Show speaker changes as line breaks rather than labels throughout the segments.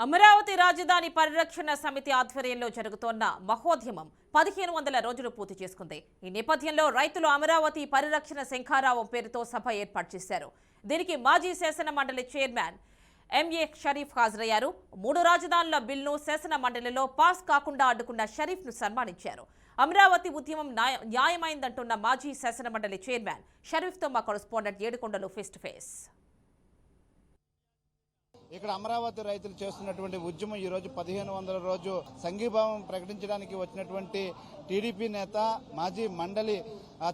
అమరావతి రాజధాని పరిరక్షణ సమితి ఆధ్వర్యంలో జరుగుతోన్న మహోద్యమం 1500 రోజులు పూర్తి చేసుకుంది. ఈ నేపథ్యంలో రైతులు అమరావతి పరిరక్షణ శంఖారావం పేరుతో సభ ఏర్పాటు చేశారు. దీనికి మాజీ శాసన మండలి చైర్మన్ ఎంఏ షరీఫ్ హాజరయ్యారు. 3 రాజధానుల బిల్లును శాసన మండలిలో పాస్ కాకుండా అడ్డుకున్న షరీఫ్ ను సన్మానించారు. అమరావతి ఉద్యమం న్యాయమైందంటున్న మాజీ శాసన మండలి చైర్మన్ షరీఫ్ తో మా correspondent Edukondalu face to face.
ఇక్కడ అమరావతి రైతులు చేస్తున్నటువంటి ఉద్యమం ఈ రోజు 1500 రోజు సంఘీభావం ప్రకటించడానికి వచ్చినటువంటి టీడీపీ నేత మాజీ మండలి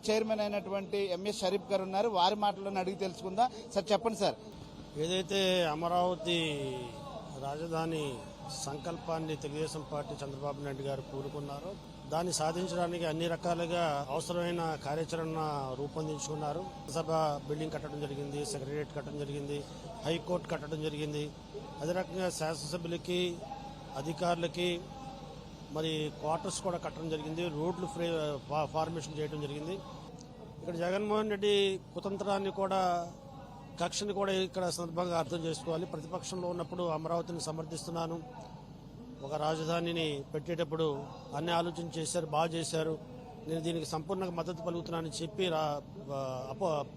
చైర్మన్ అయినటువంటి ఎంఏ షరీఫ్ గారు ఉన్నారు. వారి మాటలను అడిగి తెలుసుకుందాం. సార్ చెప్పండి సార్.
ఏదైతే అమరావతి రాజధాని సంకల్పాన్ని తెలుగుదేశం పార్టీ చంద్రబాబు నాయుడు గారు కోరుకున్నారో దాన్ని సాధించడానికి అన్ని రకాలుగా అవసరమైన కార్యాచరణ రూపొందించుకున్నారు. సభ బిల్డింగ్ కట్టడం జరిగింది, సెక్రటేరియట్ కట్టడం జరిగింది, హైకోర్టు కట్టడం జరిగింది. అదే రకంగా శాసనసభ్యులకి అధికారులకి మరి క్వార్టర్స్ కూడా కట్టడం జరిగింది, రోడ్లు ఫార్మేషన్ చేయడం జరిగింది. ఇక్కడ జగన్మోహన్ రెడ్డి కుతంత్రాన్ని కూడా కక్షని కూడా ఇక్కడ సందర్భంగా అర్థం చేసుకోవాలి. ప్రతిపక్షంలో ఉన్నప్పుడు అమరావతిని సమర్థిస్తున్నాను, ఒక రాజధానిని పెట్టేటప్పుడు అన్ని ఆలోచన చేశారు, బాగా చేశారు, నేను దీనికి సంపూర్ణంగా మద్దతు పలుకుతున్నానని చెప్పి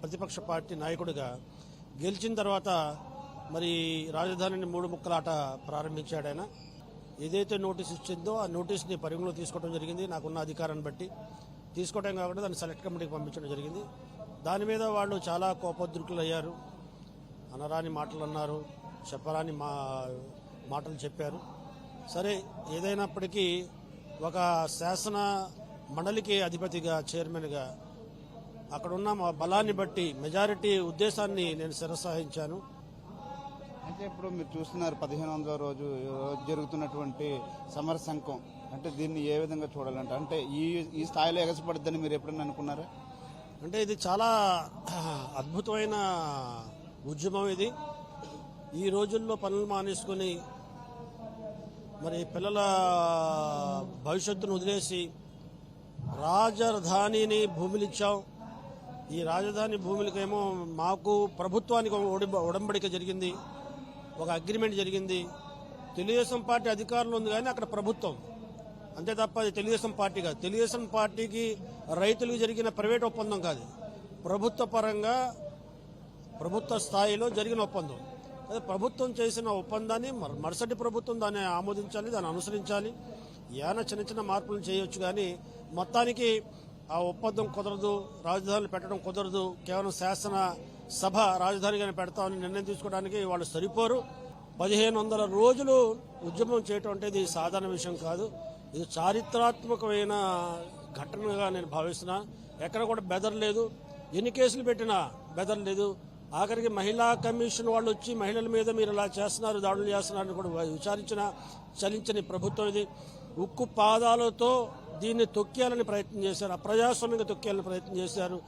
ప్రతిపక్ష పార్టీ నాయకుడిగా గెలిచిన తర్వాత మరి రాజధానిని 3 ముక్కలాట ప్రారంభించాడు ఆయన. ఏదైతే నోటీస్ ఇచ్చిందో ఆ నోటీస్ని పరిగణలో తీసుకోవడం జరిగింది. నాకున్న అధికారాన్ని బట్టి తీసుకోవడం కాకుండా దాన్ని సెలెక్ట్ కమిటీకి పంపించడం జరిగింది. దాని మీద వాళ్ళు చాలా కోపోద్రికులు అయ్యారు, అనరాని మాటలు అన్నారు, చెప్పరాని మాటలు చెప్పారు. సరే, ఏదైనప్పటికీ ఒక శాసన మండలికి అధిపతిగా చైర్మన్గా అక్కడున్న మా బలాన్ని బట్టి మెజారిటీ ఉద్దేశాన్ని నేను శిరసాహించాను.
అంటే ఇప్పుడు మీరు చూస్తున్నారు 1500 రోజు జరుగుతున్నటువంటి సమర సంఘం, అంటే దీన్ని ఏ విధంగా చూడాలంటే అంటే ఈ స్థాయిలో ఎగసిపడుద్దని మీరు ఎప్పుడన్నా అనుకున్నారా?
అంటే ఇది చాలా అద్భుతమైన ఉద్యమం. ఇది ఈ రోజుల్లో పనులు మానేసుకుని మరి పిల్లల భవిష్యత్తును వదిలేసి రాజధానిని భూములు ఇచ్చాం. ఈ రాజధాని భూములకేమో మాకు ప్రభుత్వానికి ఉడంబడిక జరిగింది, ఒక అగ్రిమెంట్ జరిగింది. తెలుగుదేశం పార్టీ అధికారంలో ఉంది కానీ అక్కడ ప్రభుత్వం, అంతే తప్ప అది తెలుగుదేశం పార్టీ కాదు. తెలుగుదేశం పార్టీకి రైతులకు జరిగిన ప్రైవేట్ ఒప్పందం కాదు, ప్రభుత్వ పరంగా ప్రభుత్వ స్థాయిలో జరిగిన ఒప్పందం. అదే ప్రభుత్వం చేసిన ఒప్పందాన్ని మరుసటి ప్రభుత్వం దాన్ని ఆమోదించాలి, దాన్ని అనుసరించాలి. ఏమైనా చిన్న చిన్న మార్పులు చేయొచ్చు కానీ మొత్తానికి ఆ ఒప్పందం కుదరదు, రాజధానిని పెట్టడం కుదరదు. కేవలం శాసన సభ రాజధానిగానే పెడతామని నిర్ణయం తీసుకోవడానికి వాళ్ళు సరిపోరు. 1500 రోజులు ఉద్యమం చేయటం అంటే ఇది సాధారణ విషయం కాదు. ఇది చారిత్రాత్మకమైన ఘటనగా నేను భావిస్తున్నా. ఎక్కడ కూడా బెదరలేదు, ఎన్ని కేసులు పెట్టినా బెదరలేదు. ఆఖరికి మహిళా కమిషన్ వాళ్ళు వచ్చి మహిళల మీద మీరు ఇలా చేస్తున్నారు, దాడులు చేస్తున్నారని కూడా విచారించిన చలించని ప్రభుత్వం ఇది. ఉక్కు పాదాలతో దీన్ని తొక్కేయాలని ప్రయత్నం చేశారు, అప్రజాస్వామ్యంగా తొక్కేయాలని ప్రయత్నం చేశారు.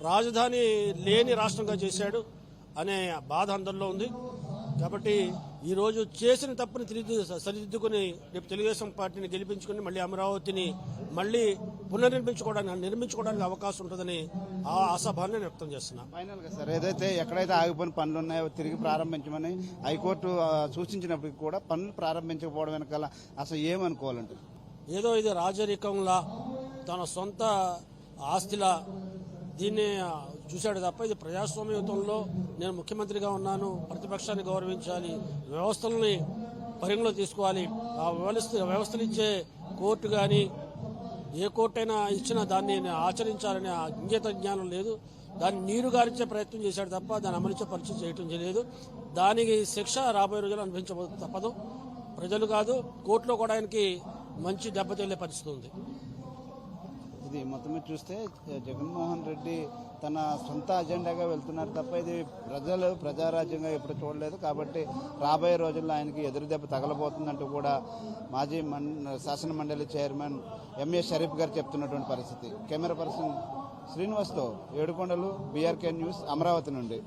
రాజధాని లేని రాష్ట్రంగా చేశాడు అనే బాధ అందరిలో ఉంది. కాబట్టి ఈరోజు చేసిన తప్పుని సరిదిద్దుకుని రేపు తెలుగుదేశం పార్టీని గెలిపించుకుని మళ్ళీ అమరావతిని మళ్ళీ నిర్మించుకోవడానికి అవకాశం ఉంటుందని ఆ ఆశాభావాన్ని వ్యక్తం చేస్తున్నాను.
ఫైనల్ గా సార్, ఏదైతే ఎక్కడైతే ఆగిపోయిన పనులు ఉన్నాయో తిరిగి ప్రారంభించమని హైకోర్టు సూచించినప్పటికీ కూడా పనులు ప్రారంభించకపోవడం వెనకాల అసలు ఏమనుకోవాలంటే
ఏదో ఇది రాజరికంలా తన సొంత ఆస్తిలా దీన్ని చూశాడు తప్ప ఇది ప్రజాస్వామ్యయుతంలో నేను ముఖ్యమంత్రిగా ఉన్నాను, ప్రతిపక్షాన్ని గౌరవించాలి, వ్యవస్థలని పరిగణలో తీసుకోవాలి. ఆ వ్యవస్థలు ఇచ్చే కోర్టు కానీ ఏ కోర్టు అయినా ఇచ్చినా దాన్ని ఆచరించాలనే ఇంగిత జ్ఞానం లేదు. దాన్ని నీరు గారించే ప్రయత్నం చేశాడు తప్ప దాన్ని అమలుచే పరిచయం చేయటం చేయలేదు. దానికి శిక్ష రాబోయే రోజులు అనుభవించబోతుంది తప్పదు. ప్రజలు కాదు, కోర్టులో కూడా ఆయనకి మంచి దెబ్బతిల్లే పరిస్థితి ఉంది.
ఇది మొత్తం మీద చూస్తే జగన్మోహన్ రెడ్డి తన సొంత అజెండాగా వెళ్తున్నారు తప్ప ఇది ప్రజారాజ్యంగా ఎప్పుడు చూడలేదు. కాబట్టి రాబోయే రోజుల్లో ఆయనకి ఎదురు దెబ్బ తగలబోతుందంటూ కూడా మాజీ శాసన మండలి చైర్మన్ ఎంఏ షరీఫ్ గారు చెప్తున్నటువంటి పరిస్థితి. కెమెరా పర్సన్ శ్రీనివాస్తో ఏడుకొండలు, బీఆర్కే న్యూస్, అమరావతి నుండి.